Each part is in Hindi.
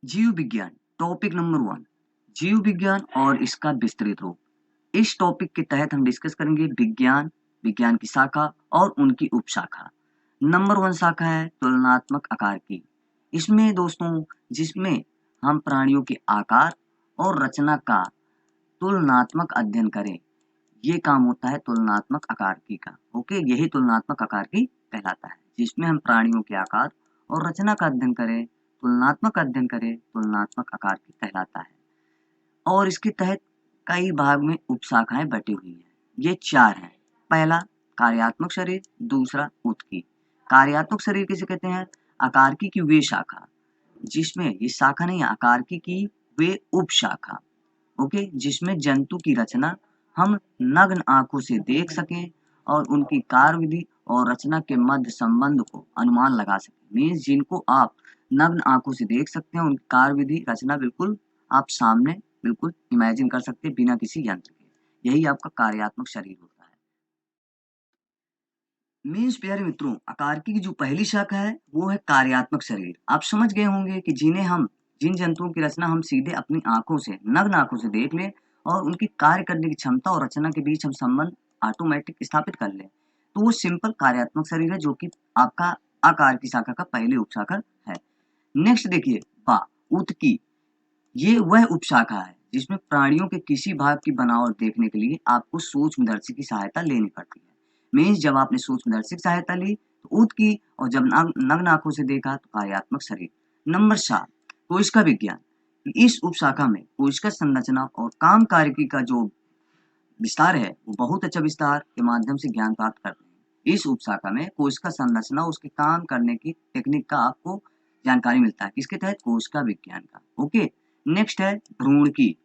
जीव विज्ञान टॉपिक नंबर 1। जीव विज्ञान और इसका विस्तृत रूप। इस टॉपिक के तहत हम डिस्कस करेंगे विज्ञान, विज्ञान की शाखा और उनकी उपशाखा। नंबर 1 शाखा है तुलनात्मक आकार की। इसमें दोस्तों जिसमें हम प्राणियों के आकार और रचना का तुलनात्मक अध्ययन करें, ये काम होता है तुलनात्मक आकारिकी का। ओके, यही तुलनात्मक आकारिकी कहलाता है, जिसमें हम प्राणियों के आकार और रचना का अध्ययन करें, तुलनात्मक अध्ययन करें, तुलनात्मक आकारिकी कहलाता है। और इसके तहत कई भाग में उपशाखाएं बटी हुई हैं। ये 4 हैं। पहला कार्यात्मक शरीर, दूसरा उत्की। कार्यात्मक शरीर किसे कहते हैं? आकारिकी की वे शाखा जिसमें ये शाखा नहीं, आकारिकी की वे उपशाखा। ओके, जिसमें जंतु की रचना हम नग्न आंखों से देख सकें और उनकी कार्यविधि और रचना के मध्य संबंध को अनुमान लगा सकें। मीन्स जिनको आप नग्न आंखों से देख सकते हैं, उनकी कार्यविधि रचना बिल्कुल आप सामने बिल्कुल इमेजिन कर सकते हैं बिना किसी यंत्र के। यही आपका कार्यात्मक शरीर होता है। मीन्स प्यारे मित्रों, आकारिकी की जो पहली शाखा है वो है कार्यात्मक शरीर। आप समझ गए होंगे कि जिन जंतुओं की रचना हम सीधे अपनी आंखों से नग्न आंखों से देख लें और उनकी कार्य करने की क्षमता और रचना के बीच हम संबंध ऑटोमेटिक स्थापित कर लें, तो वो सिंपल कार्यात्मक शरीर है, जो कि आपका आकार की शाखा का पहली उपशाखा है। नेक्स्ट देखिए बा उत्की। ये वह उपशाखा है जिसमें प्राणियों के किसी भाग की बनावट देखने के लिए आपको सूक्ष्मदर्शी की सहायता लेनी पड़ती है। मीन्स जब आपने सूक्ष्मदर्शी की सहायता ली तो ऊत की, और जब नग्न आंखों से देखा तो कार्यात्मक शरीर। नंबर 7 कोशिका विज्ञान। इस उपशाखा में कोशिका संरचना और काम कार्यकी का जो विस्तार है वो बहुत अच्छा विस्तार के माध्यम से ज्ञान प्राप्त करते हैं। इस उपशाखा में कोशिका संरचना उसके काम करने की टेक्निक का आपको जानकारी मिलता है। किसके तहत? कोशिका विज्ञान का। ओके, नेक्स्ट है भ्रूण की।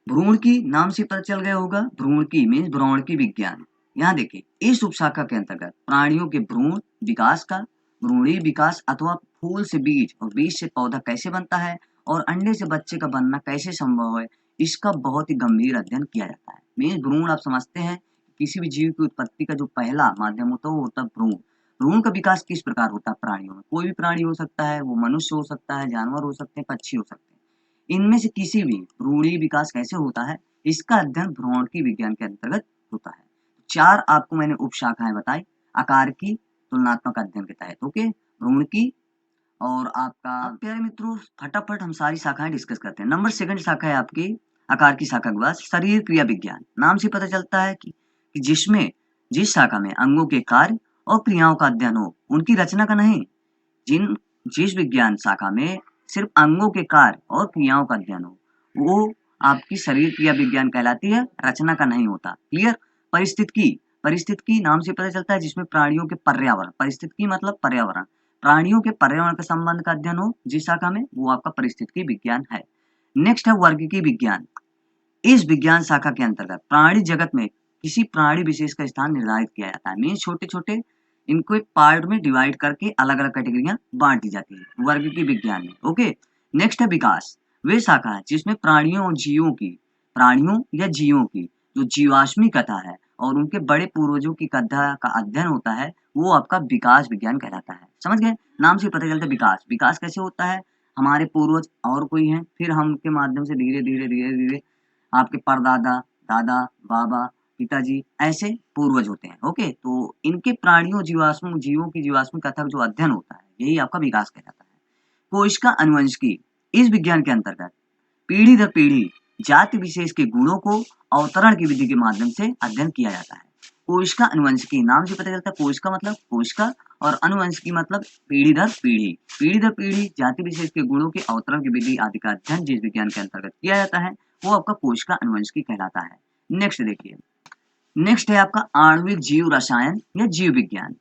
भ्रूण की नाम से पता चल गया होगा, भ्रूण की मीन्स भ्रूणकी विज्ञान। यहाँ देखिए इस उपशाखा के अंतर्गत प्राणियों के भ्रूण विकास का, भ्रूणीय विकास अथवा फूल से बीज और बीज से पौधा कैसे बनता है और अंडे से बच्चे का बनना कैसे संभव है, इसका बहुत ही गंभीर अध्ययन किया जाता है। मीन्स भ्रूण आप समझते हैं, किसी भी जीव की उत्पत्ति का जो पहला माध्यम होता है वो होता है भ्रूण। भ्रूण का विकास किस प्रकार होता है प्राणियों में? कोई भी प्राणी हो सकता है, वो मनुष्य हो सकता है, जानवर हो सकते हैं, पक्षी हो सकते हैं। इनमें से किसी भी भ्रूणीय विकास कैसे होता है, इसका अध्ययन भ्रूणकी विज्ञान के अंतर्गत होता है। 4 आपको मैंने उपशाखाएं बताई आकारिकी तुलनात्मक अध्ययन के तहत। ओके, भ्रूणकी और आपका। अब प्यारे मित्रों फटाफट हम सारी शाखाएं डिस्कस करते हैं। नंबर 2 शाखा है आपकी आकार की शाखा के बाद शरीर क्रिया विज्ञान। नाम से पता चलता है कि जिस शाखा में अंगों के कार्य और क्रियाओं का अध्ययन हो, उनकी रचना का नहीं। जिस विज्ञान शाखा में सिर्फ अंगों के कार्य और क्रियाओं का अध्ययन हो, वो आपकी शरीर क्रिया विज्ञान कहलाती है, रचना का नहीं होता। क्लियर? परिस्थितिकी नाम से पता चलता है जिसमें प्राणियों के पर्यावरण, परिस्थितिकी मतलब पर्यावरण, प्राणियों के पर्यावरण के संबंध का अध्ययन हो जिस शाखा में, वो आपका परिस्थितिकी विज्ञान है। नेक्स्ट है वर्गीकी विज्ञान। इस विज्ञान शाखा के अंतर्गत प्राणी जगत में किसी प्राणी विशेष का स्थान निर्धारित किया जाता है। मीन्स छोटे छोटे इनको एक पार्ट में डिवाइड करके अलग अलग कैटेगरियां बांट दी जाती है वर्गीकी विज्ञान में। ओके, नेक्स्ट है विकास। वे शाखा है जिसमें प्राणियों या जीवों की जो जीवाश्मी कथा है और उनके बड़े पूर्वजों की कथा का अध्ययन होता है, वो आपका विकास विज्ञान कहलाता है। समझ गए? नाम से पता चलता है विकास। विकास कैसे होता है? हमारे पूर्वज और कोई हैं, फिर हम उनके माध्यम से धीरे धीरे धीरे धीरे आपके परदादा, दादा, बाबा, पिताजी ऐसे पूर्वज होते हैं। ओके, तो इनके जीवों की जीवाश्म कथा का जो अध्ययन होता है, यही आपका विकास कहलाता है। कोशिका अनुवंशिकी। इस विज्ञान के अंतर्गत पीढ़ी दर पीढ़ी जाति विशेष के गुणों को अवतरण की विधि के माध्यम से अध्ययन किया जाता है। कोशिका अनुवंशिकी नाम से पता चलता है, कोशिका मतलब कोशिका और अनुवंशिकी मतलब पीढ़ी दर पीढ़ी। पीढ़ी दर पीढ़ी जाति विशेष के गुणों के अवतरण की विधि आदि का अध्ययन जिस विज्ञान के अंतर्गत किया जाता है, वो आपका कोशिका अनुवंशिकी कहलाता है। नेक्स्ट देखिए, नेक्स्ट है आपका आणविक जीव रसायन या जीव विज्ञान।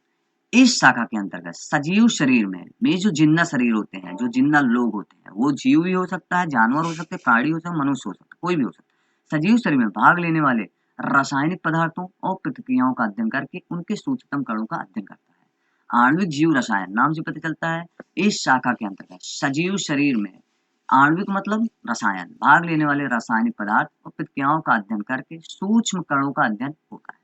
इस शाखा के अंतर्गत सजीव शरीर में जो जिंदा शरीर होते हैं, जो जिंदा लोग होते हैं, वो जीव भी हो सकता है, जानवर हो सकते हैं, प्राणी हो सकते हैं, मनुष्य हो सकता है, कोई भी हो सकता है। सजीव शरीर में भाग लेने वाले रासायनिक पदार्थों और प्रतिक्रियाओं का अध्ययन करके उनके सूक्ष्मतम कणों का अध्ययन करता है। आणविक जीव रसायन नाम से पता चलता है, इस शाखा के अंतर्गत सजीव शरीर में आणविक मतलब रसायन, भाग लेने वाले रासायनिक पदार्थ और प्रतिक्रियाओं का अध्ययन करके सूक्ष्म कणों का अध्ययन होता है।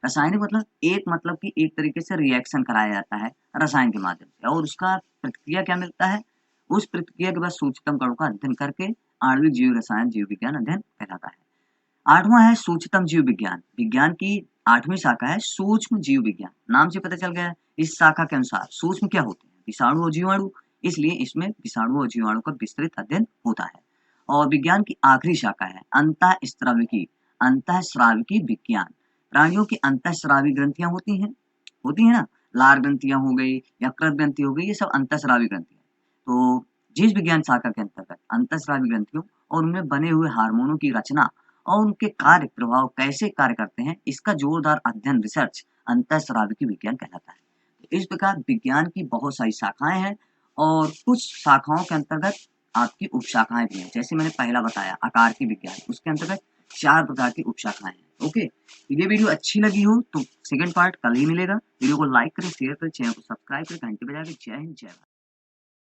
रासायनिक मतलब कि एक तरीके से रिएक्शन कराया जाता है रसायन के माध्यम से, और उसका प्रतिक्रिया क्या मिलता है, उस प्रक्रिया के बाद सूक्ष्मतम कणों का अध्ययन करके आणविक जीव रसायन जीव विज्ञान अध्ययन कहलाता है। 8वां है सूक्ष्मतम जीव विज्ञान। विज्ञान की 8वीं शाखा है सूक्ष्म जीव विज्ञान। नाम से पता चल गया है। इस शाखा के अनुसार सूक्ष्म क्या होते हैं? विषाणु और जीवाणु। इसलिए इसमें विषाणु और जीवाणु का विस्तृत अध्ययन होता है। और विज्ञान की आखिरी शाखा है अंतःस्राविकी विज्ञान। प्राणियों की अंतःस्रावी ग्रंथियां होती है ना, लार ग्रंथियां हो गई, यकृत ग्रंथि हो गई, ये सब अंतःस्रावी ग्रंथि है। तो जीव विज्ञान शाखा के अंतर्गत अंतःस्रावी ग्रंथियों और उनमें बने हुए हार्मोनों की रचना और उनके कार्य प्रभाव कैसे कार्य करते हैं, इसका जोरदार अध्ययन रिसर्च अंतःस्राविकी विज्ञान कहलाता है। तो इस प्रकार विज्ञान की बहुत सारी शाखाएं हैं और कुछ शाखाओं के अंतर्गत आपकी उपशाखाएं भी हैं। जैसे मैंने पहला बताया आकार की विज्ञान, उसके अंतर्गत 4 प्रकार की उपशाखाएं हैं। ओके, ये वीडियो अच्छी लगी हो तो सेकंड पार्ट कल ही मिलेगा। वीडियो को लाइक करें, शेयर करें, चैनल को सब्सक्राइब करें, घंटे बजा के। जय हिंद, जय भारत।